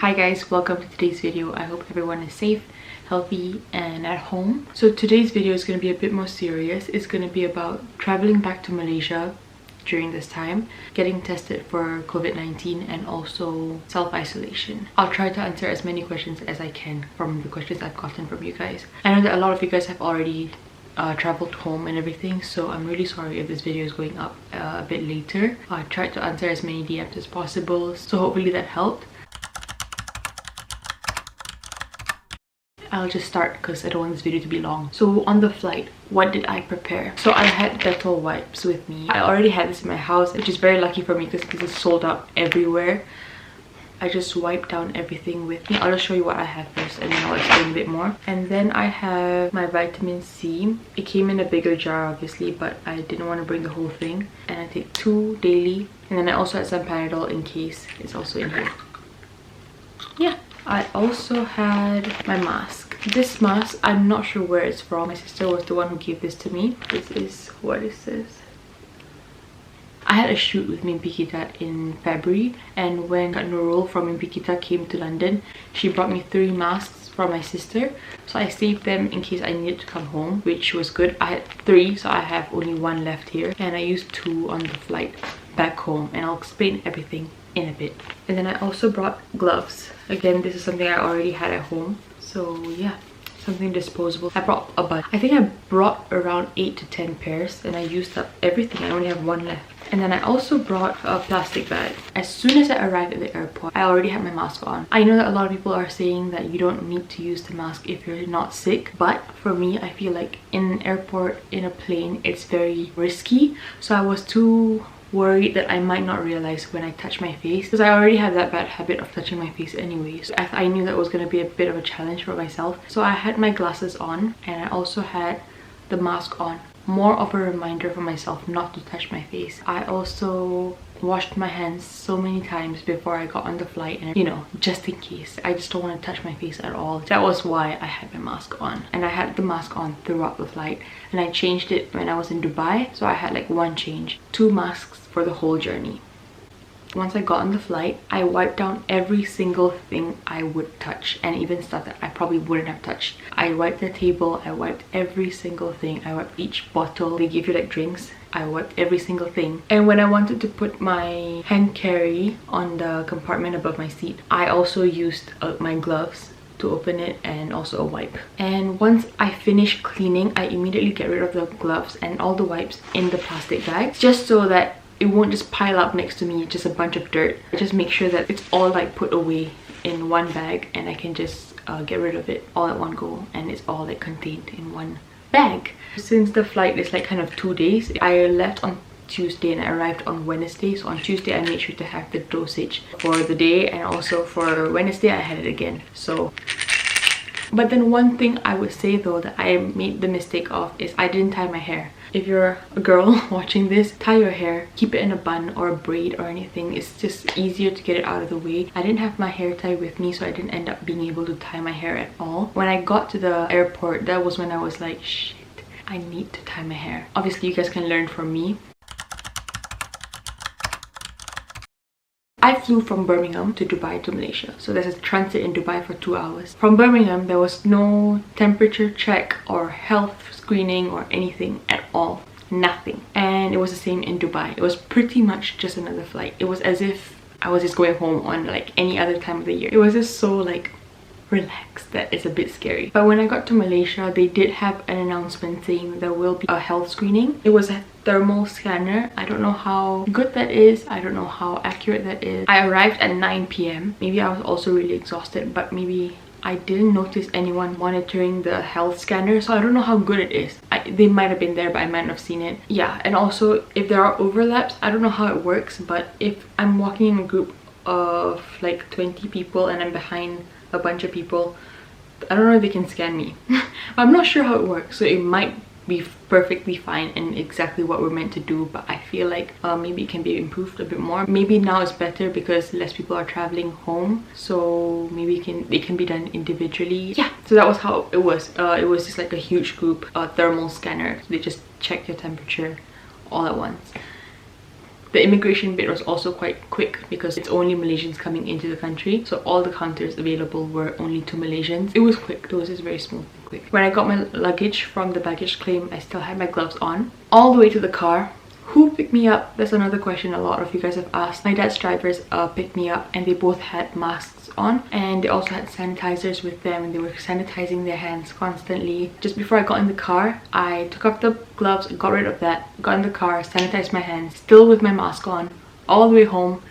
Hi guys, welcome to today's video. I hope everyone is safe, healthy and at home. So today's video is going to be a bit more serious. It's going to be about traveling back to Malaysia during this time, getting tested for COVID-19 and also self-isolation. I'll try to answer as many questions as I can from the questions I've gotten from you guys. I know that a lot of you guys have already traveled home and everything, so I'm really sorry if this video is going up a bit later. I tried to answer as many DMs as possible, so hopefully that helped. I'll just start because I don't want this video to be long. So on the flight, what did I prepare? So I had Dettol wipes with me. I already had this in my house, which is very lucky for me because this is sold out everywhere. I just wiped down everything with me. I'll just show you what I have first and then I'll explain a bit more. And then I have my vitamin C. It came in a bigger jar obviously, but I didn't want to bring the whole thing. And I take 2 daily. And then I also had some Panadol in case it's also in here. Yeah. I also had my mask. This mask, I'm not sure where it's from. My sister was the one who gave this to me. This is, what is this? I had a shoot with Mimpi in February, and when Nurul from Mimpi came to London, she brought me 3 masks from my sister. So I saved them in case I needed to come home, which was good. I had 3, so I have only 1 left here. And I used 2 on the flight back home, and I'll explain everything in a bit. And then I also brought gloves. Again, this is something I already had at home, so yeah, something disposable. I brought a bunch. I think I brought around 8 to 10 pairs and I used up everything. I only have 1 left. And then I also brought a plastic bag. As soon as I arrived at the airport, I already had my mask on. I know that a lot of people are saying that you don't need to use the mask if you're not sick, but for me, I feel like in an airport, in a plane, it's very risky. So I was too worried that I might not realize when I touch my face, because I already have that bad habit of touching my face anyways. I knew that was going to be a bit of a challenge for myself, so I had my glasses on and I also had the mask on. More of a reminder for myself not to touch my face. I also washed my hands so many times before I got on the flight, and you know, just in case. I just don't want to touch my face at all. That was why I had my mask on, and I had the mask on throughout the flight, and I changed it when I was in Dubai, so I had like 1 change, 2 masks for the whole journey. Once I got on the flight, I wiped down every single thing I would touch, and even stuff that I probably wouldn't have touched. I wiped the table, I wiped every single thing, I wiped each bottle. They give you like drinks. I wiped every single thing. And when I wanted to put my hand carry on the compartment above my seat, I also used my gloves to open it and also a wipe. And once I finish cleaning, I immediately get rid of the gloves and all the wipes in the plastic bags, just so that it won't just pile up next to me, just a bunch of dirt. I just make sure that it's all like put away in 1 bag and I can just get rid of it all at one go, and it's all like contained in 1 bag. Since the flight is like kind of 2 days, I left on Tuesday and I arrived on Wednesday. So on Tuesday I made sure to have the dosage for the day, and also for Wednesday I had it again. So but then one thing I would say though that I made the mistake of is I didn't tie my hair. If you're a girl watching this, tie your hair, keep it in a bun or a braid or anything. It's just easier to get it out of the way. I didn't have my hair tie with me, so I didn't end up being able to tie my hair at all. When I got to the airport, that was when I was like, shit, I need to tie my hair. Obviously you guys can learn from me. I flew from Birmingham to Dubai to Malaysia. So there's a transit in Dubai for 2 hours. From Birmingham, there was no temperature check or health screening or anything at all. Nothing. And it was the same in Dubai. It was pretty much just another flight. It was as if I was just going home on like any other time of the year. It was just so like relaxed that it's a bit scary. But when I got to Malaysia, they did have an announcement saying there will be a health screening. It was a thermal scanner. I don't know how good that is. I don't know how accurate that is. I arrived at 9 p.m. Maybe I was also really exhausted, but maybe I didn't notice anyone monitoring the health scanner, so I don't know how good it is. They might have been there, but I might not have seen it. Yeah, and also if there are overlaps, I don't know how it works, but if I'm walking in a group of like 20 people and I'm behind a bunch of people, I don't know if they can scan me. I'm not sure how it works, so it might be perfectly fine and exactly what we're meant to do, but I feel like maybe it can be improved a bit more. Maybe now it's better because less people are traveling home, so maybe it can be done individually. Yeah, so that was how it was. It was just like a huge group thermal scanner. So they just check your temperature all at once. The immigration bit was also quite quick because it's only Malaysians coming into the country, so all the counters available were only to Malaysians. It was quick. It was just very smooth and quick. When I got my luggage from the baggage claim, I still had my gloves on. All the way to the car. Who picked me up? That's another question a lot of you guys have asked. My dad's drivers picked me up, and they both had masks on, and they also had sanitizers with them, and they were sanitizing their hands constantly. Just before I got in the car, I took off the gloves, got rid of that, got in the car, sanitized my hands, still with my mask on, all the way home,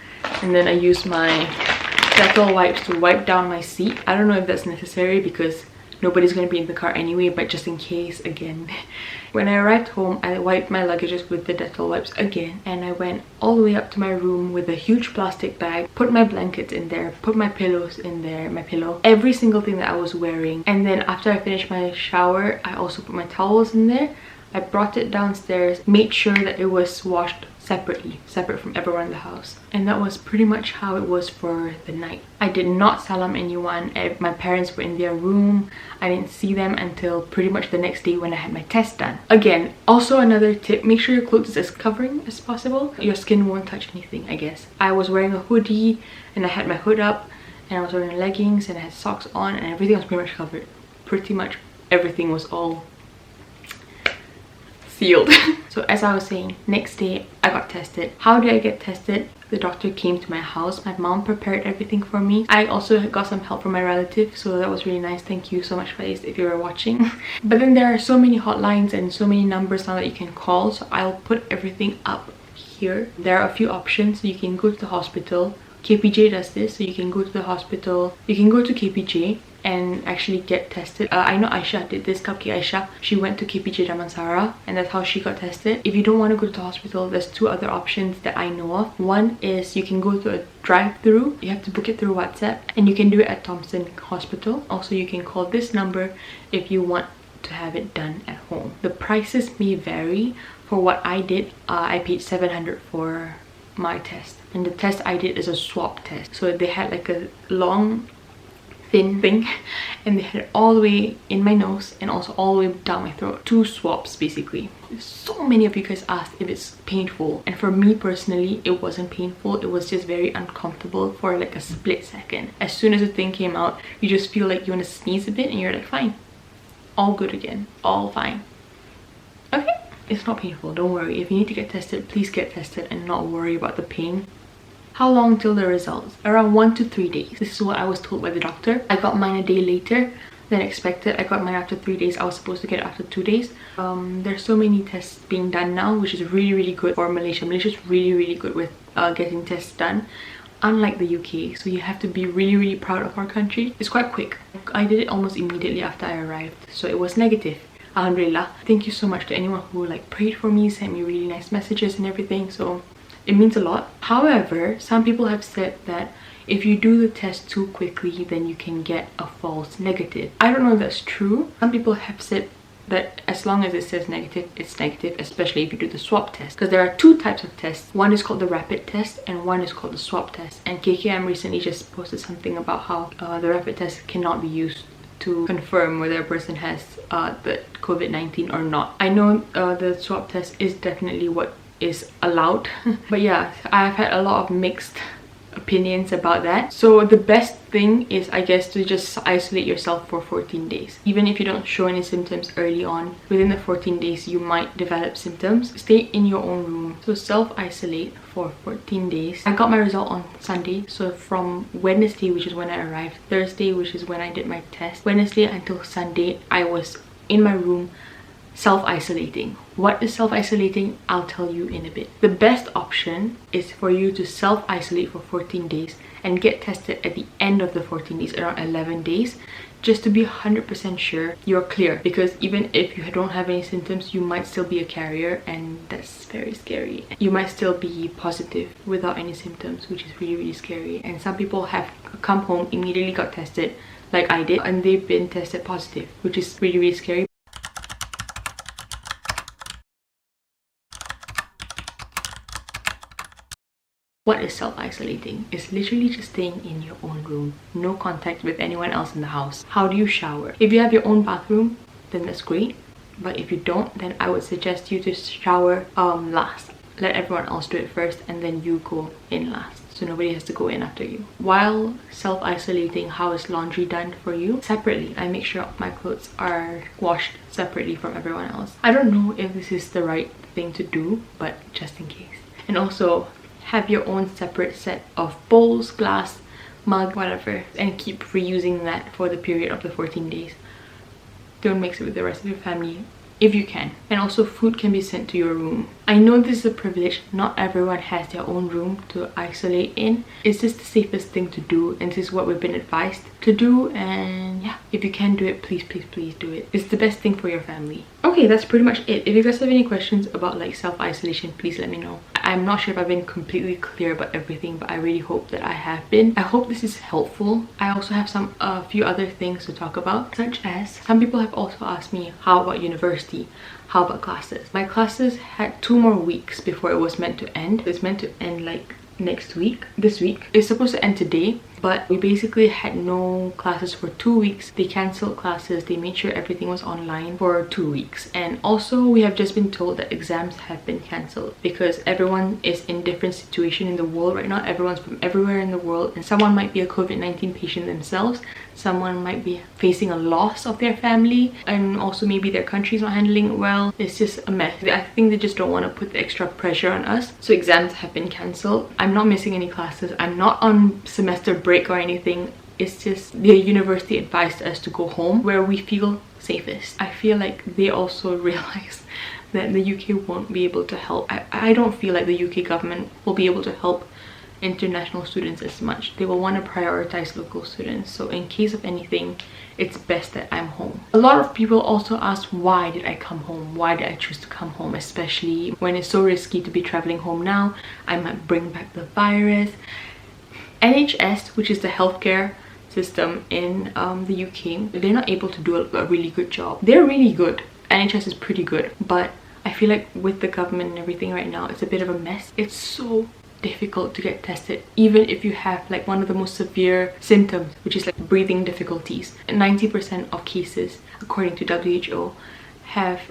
and then I used my Dettol wipes to wipe down my seat. I don't know if that's necessary because nobody's going to be in the car anyway, but just in case, again. When I arrived home, I wiped my luggages with the Dettol wipes again, and I went all the way up to my room with a huge plastic bag, put my blankets in there, put my pillows in there, my pillow, every single thing that I was wearing. And then after I finished my shower, I also put my towels in there. I brought it downstairs, made sure that it was washed separately, separate from everyone in the house. And that was pretty much how it was for the night. I did not salam anyone. My parents were in their room. I didn't see them until pretty much the next day when I had my test done. Again, also another tip, make sure your clothes is as covering as possible. Your skin won't touch anything, I guess. I was wearing a hoodie and I had my hood up, and I was wearing leggings and I had socks on, and everything was pretty much covered. Pretty much everything was all sealed. So as I was saying, next day I got tested. How did I get tested? The doctor came to my house. My mom prepared everything for me. I also got some help from my relative, so that was really nice. Thank you so much, Faiz, if you were watching. But then there are so many hotlines and so many numbers now that you can call, so I'll put everything up here. There are a few options. You can go to the hospital. KPJ does this, so you can go to the hospital. You can go to KPJ and actually get tested. I know Aisha did this, Cupcake Aisha. She went to KPJ Damansara, and that's how she got tested. If you don't want to go to the hospital, there's two other options that I know of. One is you can go to a drive-through. You have to book it through WhatsApp, and you can do it at Thompson Hospital. Also, you can call this number if you want to have it done at home. The prices may vary. For what I did, I paid 700 for my test, and the test I did is a swab test. So they had like a long thin thing, and they had it all the way in my nose and also all the way down my throat. Two swabs basically. So many of you guys asked if it's painful, and for me personally, it wasn't painful. It was just very uncomfortable for like a split second. As soon as the thing came out, you just feel like you want to sneeze a bit, and you're like, fine, all good again, all fine. Okay, it's not painful, don't worry. If you need to get tested, please get tested and not worry about the pain. How long till the results? Around 1 to 3 days. This is what I was told by the doctor. I got mine a day later than expected. I got mine after 3 days. I was supposed to get it after 2 days. There's so many tests being done now, which is really good for Malaysia. Malaysia's really good with getting tests done, unlike the UK. So you have to be really proud of our country. It's quite quick. I did it almost immediately after I arrived, so it was negative. Alhamdulillah. Thank you so much to anyone who like prayed for me, sent me really nice messages and everything. So it means a lot. However, some people have said that if you do the test too quickly, then you can get a false negative. I don't know if that's true. Some people have said that as long as it says negative, it's negative, especially if you do the swab test. Because there are two types of tests. One is called the rapid test and one is called the swab test. And KKM recently just posted something about how the rapid test cannot be used to confirm whether a person has the COVID-19 or not. I know the swab test is definitely what is allowed. But yeah, I've had a lot of mixed opinions about that. So the best thing is, I guess, to just isolate yourself for 14 days. Even if you don't show any symptoms early on, within the 14 days you might develop symptoms. Stay in your own room. So self-isolate for 14 days. I got my result on Sunday, so from Wednesday, which is when I arrived, Thursday, which is when I did my test, Wednesday until Sunday I was in my room self-isolating. What is self-isolating? I'll tell you in a bit. The best option is for you to self-isolate for 14 days and get tested at the end of the 14 days, around 11 days, just to be 100% sure you're clear. Because even if you don't have any symptoms, you might still be a carrier, and that's very scary. You might still be positive without any symptoms, which is really scary. And some people have come home, immediately got tested like I did, and they've been tested positive, which is really scary. What is self-isolating? It's literally just staying in your own room. No contact with anyone else in the house. How do you shower? If you have your own bathroom, then that's great. But if you don't, then I would suggest you to shower last. let everyone else do it first and then you go in last, so nobody has to go in after you. While self-isolating, how is laundry done for you? Separately. I make sure my clothes are washed separately from everyone else. I don't know if this is the right thing to do, but just in case. And also have your own separate set of bowls, glass, mug, whatever, and keep reusing that for the period of the 14 days. Don't mix it with the rest of your family if you can. And also food can be sent to your room. I know this is a privilege, not everyone has their own room to isolate in. It's just the safest thing to do, and this is what we've been advised to do. And yeah, if you can do it, please do it. It's the best thing for your family. Okay, that's pretty much it. If you guys have any questions about like self-isolation, please let me know. I'm not sure if I've been completely clear about everything, but I really hope that I have been. I hope this is helpful. I also have a few other things to talk about, such as some people have also asked me, how about university? How about classes? My classes had 2 more weeks before it was meant to end. It's meant to end like next week. This week it's supposed to end today, but we basically had no classes for 2 weeks. They cancelled classes. They made sure everything was online for 2 weeks. And also we have just been told that exams have been cancelled because everyone is in different situation in the world right now. Everyone's from everywhere in the world, and someone might be a COVID-19 patient themselves. Someone might be facing a loss of their family, and also maybe their country's not handling it well. It's just a mess. I think they just don't want to put the extra pressure on us, so exams have been cancelled. I'm not missing any classes. I'm not on semester break or anything. It's just the university advised us to go home where we feel safest. I feel like they also realize that the UK won't be able to help. I don't feel like the UK government will be able to help international students as much. They will want to prioritize local students, so in case of anything, it's best that I'm home. A lot of people also ask, why did I come home? Why did I choose to come home? Especially when it's so risky to be traveling home now. I might bring back the virus. NHS, which is the healthcare system in the UK, they're not able to do a really good job. They're really good. NHS is pretty good, but I feel like with the government and everything right now, it's a bit of a mess. It's so difficult to get tested, even if you have like one of the most severe symptoms, which is like breathing difficulties. 90% of cases, according to WHO, have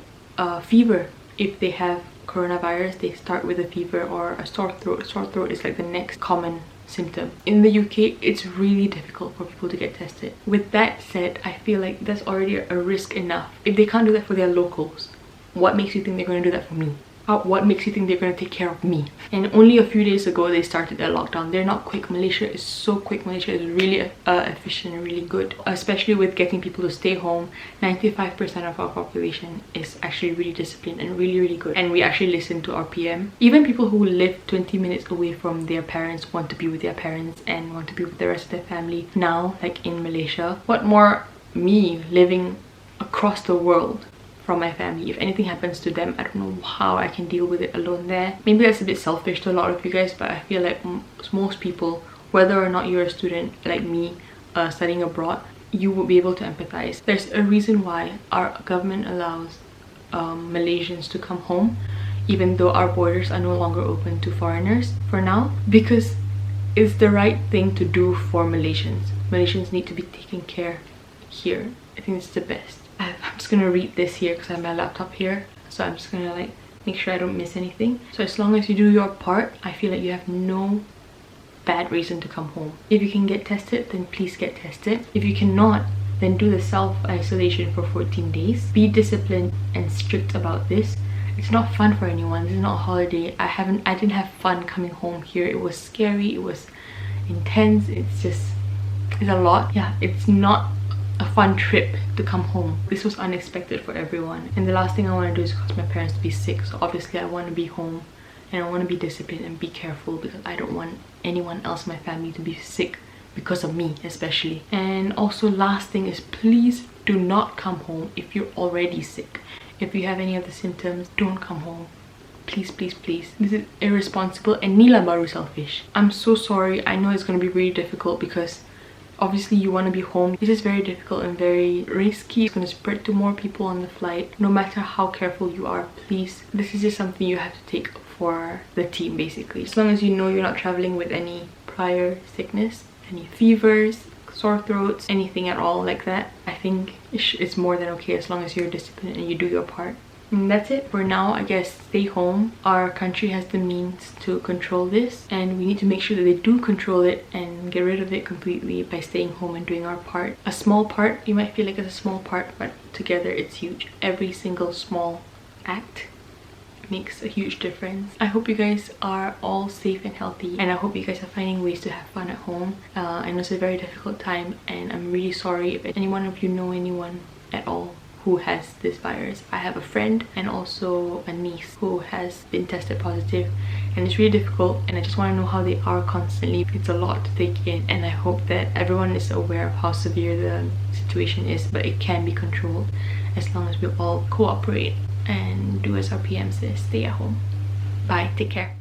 fever. If they have coronavirus, they start with a fever or a sore throat. Sore throat is like the next common symptom. In the UK, it's really difficult for people to get tested. With that said, I feel like that's already a risk enough. If they can't do that for their locals, what makes you think they're going to do that for me? What makes you think they're going to take care of me? And only a few days ago they started their lockdown. They're not quick. Malaysia is so quick. Malaysia is really efficient and really good, especially with getting people to stay home. 95% of our population is actually really disciplined and really good, and we actually listen to our PM. Even people who live 20 minutes away from their parents want to be with their parents and want to be with the rest of their family now, like in Malaysia. What more, me living across the world from my family. If anything happens to them, I don't know how I can deal with it alone there. Maybe that's a bit selfish to a lot of you guys, but I feel like most people, whether or not you're a student like me studying abroad, you will be able to empathize. There's a reason why our government allows Malaysians to come home, even though our borders are no longer open to foreigners for now, because it's the right thing to do for Malaysians. Malaysians need to be taken care here. I think it's the best. I'm just gonna read this here because I have my laptop here, so I'm just gonna like make sure I don't miss anything. So as long as you do your part, I feel like you have no bad reason to come home. If you can get tested, then please get tested. If you cannot, then do the self-isolation for 14 days. Be disciplined and strict about this. It's not fun for anyone. This is not a holiday. I didn't have fun coming home here. It was scary, it was intense, it's a lot. Yeah, it's not a fun trip to come home. This was unexpected for everyone, and the last thing I want to do is cause my parents to be sick. So obviously I want to be home and I want to be disciplined and be careful, because I don't want anyone else in my family to be sick because of me especially. And also, last thing is, please do not come home if you're already sick. If you have any of the symptoms, don't come home. Please. This is irresponsible and nila baru selfish. I'm so sorry. I know it's going to be really difficult because obviously you want to be home. This is very difficult and very risky. It's going to spread to more people on the flight. No matter how careful you are, please, this is just something you have to take for the team basically. As long as you know you're not traveling with any prior sickness, any fevers, sore throats, anything at all like that, I think it's more than okay as long as you're disciplined and you do your part. And that's it for now. I guess stay home. Our country has the means to control this, and we need to make sure that they do control it and get rid of it completely by staying home and doing our part. A small part, you might feel like it's a small part, but together it's huge. Every single small act makes a huge difference. I hope you guys are all safe and healthy, and I hope you guys are finding ways to have fun at home. I know it's a very difficult time, and I'm really sorry if any one of you know anyone at all who has this virus. I have a friend and also a niece who has been tested positive, and it's really difficult, and I just want to know how they are constantly. It's a lot to take in, and I hope that everyone is aware of how severe the situation is, but it can be controlled as long as we all cooperate and do as our PM says, stay at home. Bye, take care.